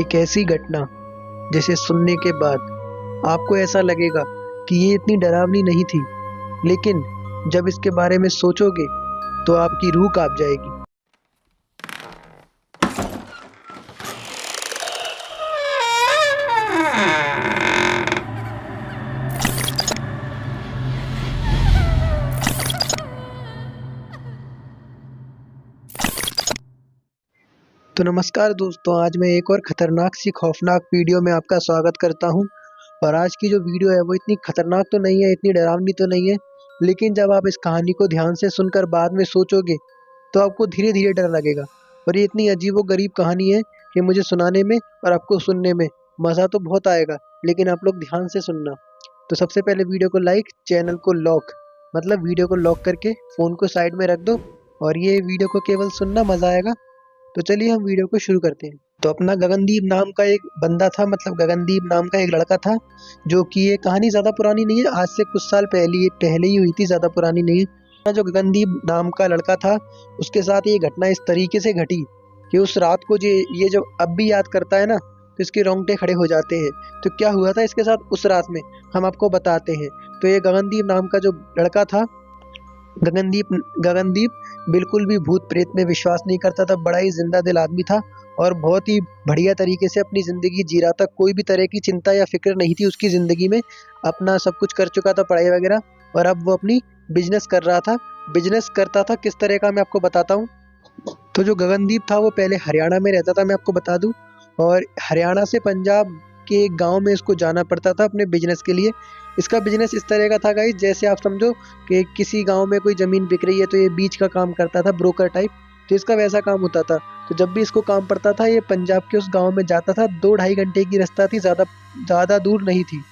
एक ऐसी घटना जिसे सुनने के बाद आपको ऐसा लगेगा कि ये इतनी डरावनी नहीं थी, लेकिन जब इसके बारे में सोचोगे तो आपकी रूह कांप जाएगी। तो नमस्कार दोस्तों, आज मैं एक और खतरनाक सी खौफनाक वीडियो में आपका स्वागत करता हूं। और आज की जो वीडियो है वो इतनी खतरनाक तो नहीं है, इतनी डरावनी तो नहीं है, लेकिन जब आप इस कहानी को ध्यान से सुनकर बाद में सोचोगे तो आपको धीरे धीरे डर लगेगा। और ये इतनी अजीबोगरीब कहानी है कि मुझे सुनाने में और आपको सुनने में मज़ा तो बहुत आएगा, लेकिन आप लोग ध्यान से सुनना। तो सबसे पहले वीडियो को लाइक, चैनल को लॉक, मतलब वीडियो को लॉक करके फ़ोन को साइड में रख दो और ये वीडियो को केवल सुनना, मज़ा आएगा। तो चलिए हम वीडियो को शुरू करते हैं। तो अपना गगनदीप नाम का एक बंदा था, मतलब गगनदीप नाम का एक लड़का था, जो कि ये कहानी ज़्यादा पुरानी नहीं है, आज से कुछ साल पहले ही हुई थी, ज़्यादा पुरानी नहीं है। जो गगनदीप नाम का लड़का था उसके साथ ये घटना इस तरीके से घटी कि उस रात को ये जो अब भी याद करता है ना तो इसके रोंगटे खड़े हो जाते हैं। तो क्या हुआ था इसके साथ उस रात में हम आपको बताते हैं। तो ये गगनदीप नाम का जो लड़का था, गगनदीप बिल्कुल भी भूत प्रेत में विश्वास नहीं करता था। बड़ा ही जिंदा दिल आदमी था और बहुत ही बढ़िया तरीके से अपनी ज़िंदगी जी रहा था। कोई भी तरह की चिंता या फिक्र नहीं थी उसकी ज़िंदगी में। अपना सब कुछ कर चुका था, पढ़ाई वगैरह, और अब वो अपनी बिजनेस कर रहा था। बिजनेस करता था किस तरह का, मैं आपको बताता हूँ। तो जो गगनदीप था वो पहले हरियाणा में रहता था, मैं आपको बता दूँ, और हरियाणा से पंजाब के एक गाँव में इसको जाना पड़ता था अपने बिजनेस के लिए। इसका बिजनेस इस तरह का था गाइस, जैसे आप समझो कि किसी गांव में कोई ज़मीन बिक रही है तो ये बीच का काम करता था, ब्रोकर टाइप। तो इसका वैसा काम होता था। तो जब भी इसको काम पड़ता था ये पंजाब के उस गांव में जाता था। 2-2.5 घंटे की रास्ता थी, ज़्यादा दूर नहीं थी।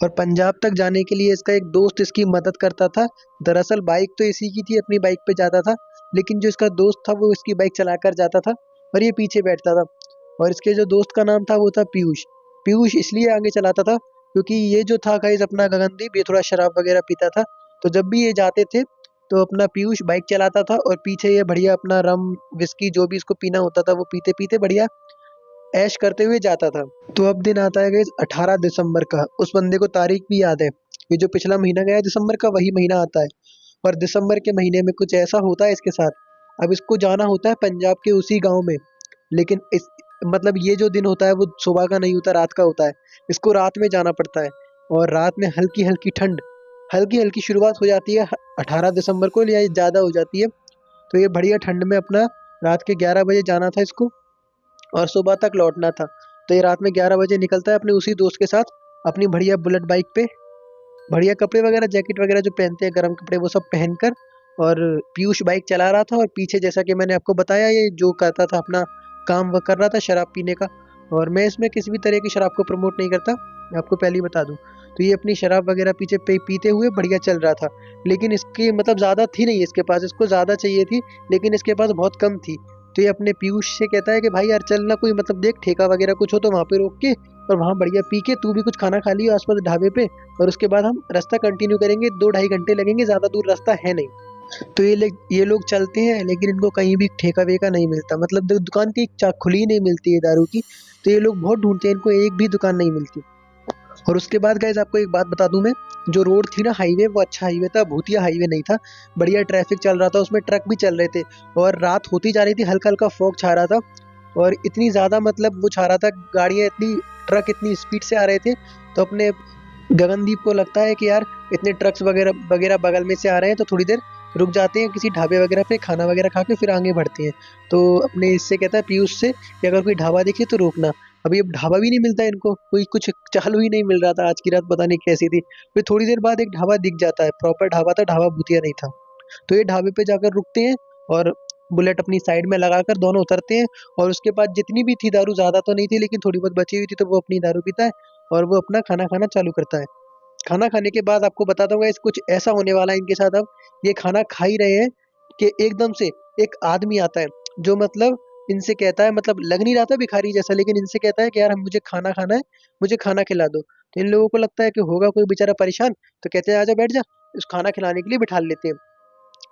और पंजाब तक जाने के लिए इसका एक दोस्त इसकी मदद करता था। दरअसल बाइक तो इसी की थी, अपनी बाइक पे जाता था, लेकिन जो इसका दोस्त था वो इसकी बाइक चलाकर जाता था और ये पीछे बैठता था। और इसके जो दोस्त का नाम था वो था पीयूष। पीयूष इसलिए आगे चलाता था क्योंकि ये जो था गाइस अपना गगनदीप, ये थोड़ा शराब वगैरह पीता था। तो जब भी ये जाते थे तो अपना पीयूष बाइक चलाता था और पीछे ये बढ़िया अपना रम, विस्की, जो भी इसको पीना होता था वो पीते पीते बढ़िया ऐश करते हुए जाता था। तो अब दिन आता है गाइस 18 दिसंबर का। उस बंदे को तारीख भी याद है, ये जो पिछला महीना गया दिसंबर का, वही महीना आता है। और दिसंबर के महीने में कुछ ऐसा होता है इसके साथ। अब इसको जाना होता है पंजाब के उसी गांव में, लेकिन इस मतलब ये जो दिन होता है वो सुबह का नहीं होता, रात का होता है। इसको रात में जाना पड़ता है और रात में हल्की हल्की ठंड, हल्की हल्की शुरुआत हो जाती है 18 दिसंबर को, या ज़्यादा हो जाती है। तो ये बढ़िया ठंड में अपना रात के 11 बजे जाना था इसको और सुबह तक लौटना था। तो ये रात में 11 बजे निकलता है अपने उसी दोस्त के साथ अपनी बढ़िया बुलेट बाइक पे, बढ़िया कपड़े वगैरह, जैकेट वगैरह जो पहनते हैं, गर्म कपड़े, वो सब पहनकर। और पीयूष बाइक चला रहा था और पीछे, जैसा कि मैंने आपको बताया, ये जो करता था अपना काम, वह कर रहा था शराब पीने का। और मैं इसमें किसी भी तरह की शराब को प्रमोट नहीं करता, मैं आपको पहले ही बता दूं। तो ये अपनी शराब वगैरह पीछे पीते हुए बढ़िया चल रहा था, लेकिन इसकी मतलब ज़्यादा थी नहीं इसके पास, इसको ज़्यादा चाहिए थी लेकिन इसके पास बहुत कम थी। तो ये अपने पीयूष से कहता है कि भाई यार चल ना, कोई मतलब देख ठेका वगैरह कुछ हो तो वहाँ पे रोक के, और वहाँ बढ़िया पी के तू भी कुछ खाना खा लियो आसपास ढाबे पे, और उसके बाद हम रास्ता कंटिन्यू करेंगे। 2-2.5 घंटे लगेंगे, ज़्यादा दूर रास्ता है नहीं। तो ये लोग चलते हैं, लेकिन इनको कहीं भी ठेका वेका नहीं मिलता, मतलब दुकान की चाक खुली नहीं मिलती है दारू की। तो ये लोग बहुत ढूंढते हैं, इनको एक भी दुकान नहीं मिलती। और उसके बाद गाइस आपको एक बात बता दूं मैं, जो रोड थी ना, हाईवे, वो अच्छा हाईवे था, भूतिया हाईवे नहीं था। बढ़िया ट्रैफिक चल रहा था, उसमें ट्रक भी चल रहे थे। और रात होती जा रही थी, हल्का हल्का फॉग छा रहा था, और इतनी ज़्यादा मतलब वो छा रहा था, गाड़ियाँ इतनी, ट्रक इतनी स्पीड से आ रहे थे। तो अपने गगनदीप को लगता है कि यार इतने ट्रक्स वगैरह वगैरह बगल में से आ रहे हैं, तो थोड़ी देर रुक जाते हैं किसी ढाबे वगैरह पे, खाना वगैरह खा के फिर आगे बढ़ते हैं। तो अपने इससे कहता है पीयूष से कि अगर कोई ढाबा दिखे तो रोकना। अभी अब ढाबा भी नहीं मिलता इनको, कोई कुछ चालू ही नहीं मिल रहा था, आज की रात पता नहीं कैसी थी। फिर थोड़ी देर बाद एक ढाबा दिख जाता है, प्रॉपर ढाबा था, ढाबा भूतिया नहीं था। तो ये ढाबे पे जाकर रुकते हैं और बुलेट अपनी साइड में लगाकर दोनों उतरते हैं। और उसके बाद जितनी भी थी दारू, ज़्यादा तो नहीं थी लेकिन थोड़ी बहुत बची हुई थी, तो वो अपनी दारू पीता है और वो अपना खाना खाना चालू करता है। खाना खाने के बाद आपको बताता हूँ गाइस, कुछ ऐसा होने वाला है इनके साथ। अब ये खाना खा ही रहे हैं कि एकदम से एक आदमी आता है, जो मतलब इनसे कहता है, मतलब लग नहीं रहा था भिखारी जैसा, लेकिन इनसे कहता है कि यार हम, मुझे खाना खाना है, मुझे खाना खिला दो। तो इन लोगों को लगता है कि होगा कोई बेचारा परेशान, तो कहते हैं आजा बैठ जा, उस खाना खिलाने के लिए बिठा लेते हैं।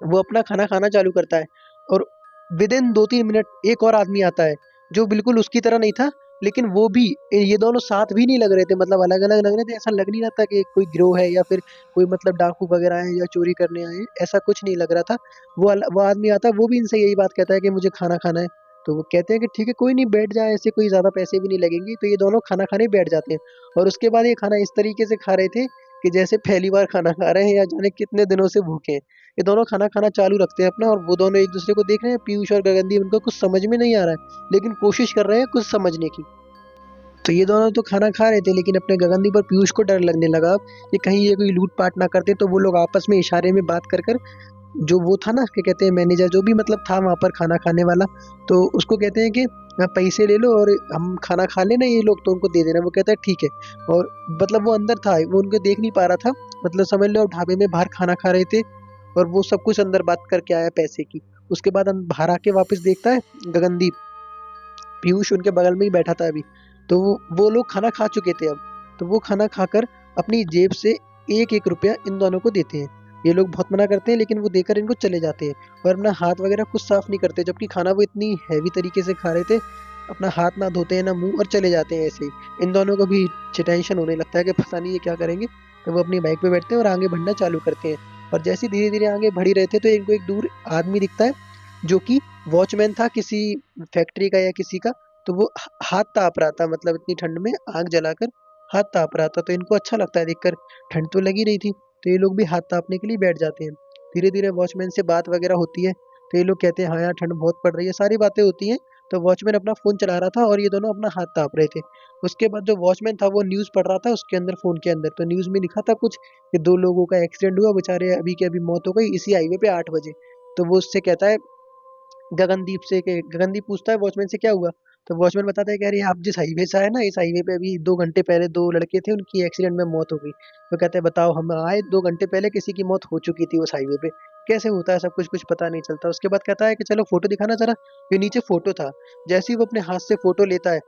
वो अपना खाना खाना चालू करता है और विदिन 2-3 मिनट एक और आदमी आता है, जो बिल्कुल उसकी तरह नहीं था, लेकिन वो भी ये दोनों साथ भी नहीं लग रहे थे, मतलब अलग अलग लग रहे थे। ऐसा लग नहीं रहा था कि कोई गिरोह है या फिर कोई मतलब डाकू वगैरह है या चोरी करने आए हैं, ऐसा कुछ नहीं लग रहा था। वो आदमी आता है, वो भी इनसे यही बात कहता है कि मुझे खाना खाना है। तो वो कहते हैं कि ठीक है कोई नहीं, बैठ जाए, ऐसे कोई ज़्यादा पैसे भी नहीं लगेंगे। तो ये दोनों खाना खाने बैठ जाते हैं, और उसके बाद ये खाना इस तरीके से खा रहे थे कि जैसे पहली बार खाना खा रहे हैं या जाने कितने दिनों से भूखे हैं। ये दोनों खाना खाना चालू रखते हैं अपना, और वो दोनों एक दूसरे को देख रहे हैं, पीयूष और गगनदीप। उनको कुछ समझ में नहीं आ रहा है, लेकिन कोशिश कर रहे हैं कुछ समझने की। तो ये दोनों तो खाना खा रहे थे, लेकिन अपने गगनदीप और पीयूष को डर लगने लगा अब कि कहीं ये कोई लूट पाट ना करते। तो वो लोग आपस में इशारे में बात कर कर, जो वो था ना, क्या कहते हैं, मैनेजर जो भी मतलब था वहाँ पर खाना खाने वाला, तो उसको कहते हैं कि पैसे ले लो और हम खाना खा लेना ये लोग, तो उनको दे देना। वो कहता है ठीक है। और मतलब वो अंदर था, वो उनको देख नहीं पा रहा था, मतलब समझ लो ढाबे में बाहर खाना खा रहे थे, और वो सब कुछ अंदर बात करके आया पैसे की। उसके बाद बाहर आके वापस देखता है गगनदीप, पीयूष उनके बगल में ही बैठा था अभी। तो वो लोग खाना खा चुके थे अब। तो वो खाना खाकर अपनी जेब से एक एक रुपया इन दोनों को देते हैं। ये लोग बहुत मना करते हैं, लेकिन वो देकर इनको चले जाते हैं, और अपना हाथ वगैरह कुछ साफ नहीं करते, जबकि खाना वो इतनी हैवी तरीके से खा रहे थे। अपना हाथ ना धोते हैं ना मुंह, और चले जाते हैं ऐसे ही। इन दोनों को भी टेंशन होने लगता है कि पता नहीं ये क्या करेंगे। तो वो अपनी बाइक पे बैठते हैं और आगे बढ़ना चालू करते हैं। और जैसे धीरे धीरे आगे बढ़ ही रहे थे, तो इनको एक दूर आदमी दिखता है, जो कि वॉचमैन था किसी फैक्ट्री का या किसी का। तो वो हाथ ताप रहा था, मतलब इतनी ठंड में आग जलाकर हाथ ताप रहा था। तो इनको अच्छा लगता है देखकर, ठंड तो लगी रही थी। तो ये लोग भी हाथ तापने के लिए बैठ जाते हैं। धीरे धीरे वॉचमैन से बात वगैरह होती है। तो ये लोग कहते हैं हाँ यार ठंड बहुत पड़ रही है, सारी बातें होती हैं। तो वॉचमैन अपना फोन चला रहा था और ये दोनों अपना हाथ ताप रहे थे। उसके बाद जो वॉचमैन था वो न्यूज पढ़ रहा था उसके अंदर, फोन के अंदर। तो न्यूज में लिखा था कुछ कि 2 लोगों का एक्सीडेंट हुआ, बेचारे अभी के अभी मौत हो गई इसी हाईवे पे 8 बजे। तो वो उससे कहता है गगनदीप से, कि गगनदीप पूछता है वॉचमैन से क्या हुआ। तो वॉचमैन बताता है कि अरे आप जिस हाईवे से आए ना, इस हाईवे पे अभी 2 घंटे पहले 2 लड़के थे, उनकी एक्सीडेंट में मौत हो गई। तो कहते हैं बताओ, हम आए 2 घंटे पहले किसी की मौत हो चुकी थी उस हाईवे पे, कैसे होता है सब कुछ, कुछ पता नहीं चलता। उसके बाद कहता है कि चलो फोटो दिखाना जरा। ये नीचे फोटो था। जैसे ही वो अपने हाथ से फोटो लेता है,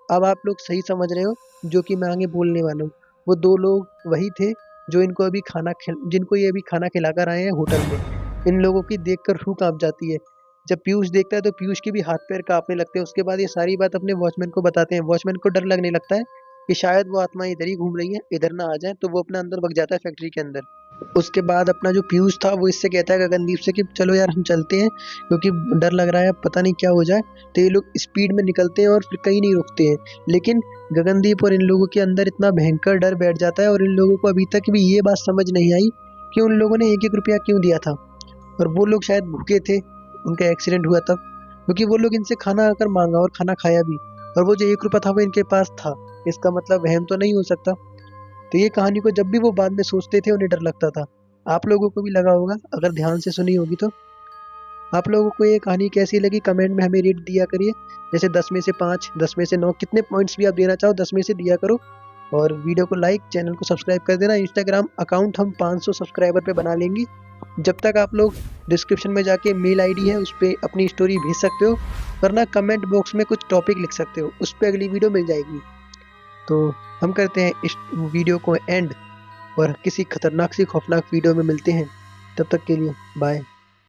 अब आप लोग सही समझ रहे हो जो कि मैं आगे बोलने वाला हूँ। वो 2 लोग वही थे जो इनको अभी जिनको ये अभी खाना खिलाकर आए हैं होटल में। इन लोगों की देखकर रूह कांप जाती है। जब पीयूष देखता है तो पीयूष के भी हाथ पैर कांपने लगते हैं। उसके बाद ये सारी बात अपने वॉचमैन को बताते हैं। वॉचमैन को डर लगने लगता है कि शायद वो आत्मा इधर ही घूम रही है, इधर ना आ जाए। तो वो अपना अंदर भाग जाता है फैक्ट्री के अंदर। उसके बाद अपना जो पीयूष था वो इससे कहता है गगनदीप से कि चलो यार हम चलते हैं, क्योंकि डर लग रहा है, पता नहीं क्या हो जाए। तो ये लोग स्पीड में निकलते हैं और फिर कहीं नहीं रुकते हैं। लेकिन गगनदीप और इन लोगों के अंदर इतना भयंकर डर बैठ जाता है, और इन लोगों को अभी तक भी ये बात समझ नहीं आई कि उन लोगों ने एक एक रुपया क्यों दिया था। और वो लोग शायद भूखे थे, उनका एक्सीडेंट हुआ तब, क्योंकि वो लोग इनसे खाना आकर मांगा और खाना खाया भी, और वो जो 1 रुपया था वो इनके पास था। इसका मतलब वहम तो नहीं हो सकता। तो ये कहानी को जब भी वो बाद में सोचते थे उन्हें डर लगता था। आप लोगों को भी लगा होगा अगर ध्यान से सुनी होगी तो। आप लोगों को ये कहानी कैसी लगी कमेंट में हमें रेट दिया करिए, जैसे 10 में से 5, 10 में से 9, कितने पॉइंट्स भी आप देना चाहो 10 में से दिया करो। और वीडियो को लाइक, चैनल को सब्सक्राइब कर देना। इंस्टाग्राम अकाउंट हम 500 सब्सक्राइबर पे बना लेंगे। जब तक आप लोग डिस्क्रिप्शन में जाके मेल आईडी है उस पर अपनी स्टोरी भेज सकते हो, वरना कमेंट बॉक्स में कुछ टॉपिक लिख सकते हो, उस पर अगली वीडियो मिल जाएगी। तो हम करते हैं इस वीडियो को एंड, और किसी खतरनाक सी खौफनाक वीडियो में मिलते हैं। तब तक के लिए बाय।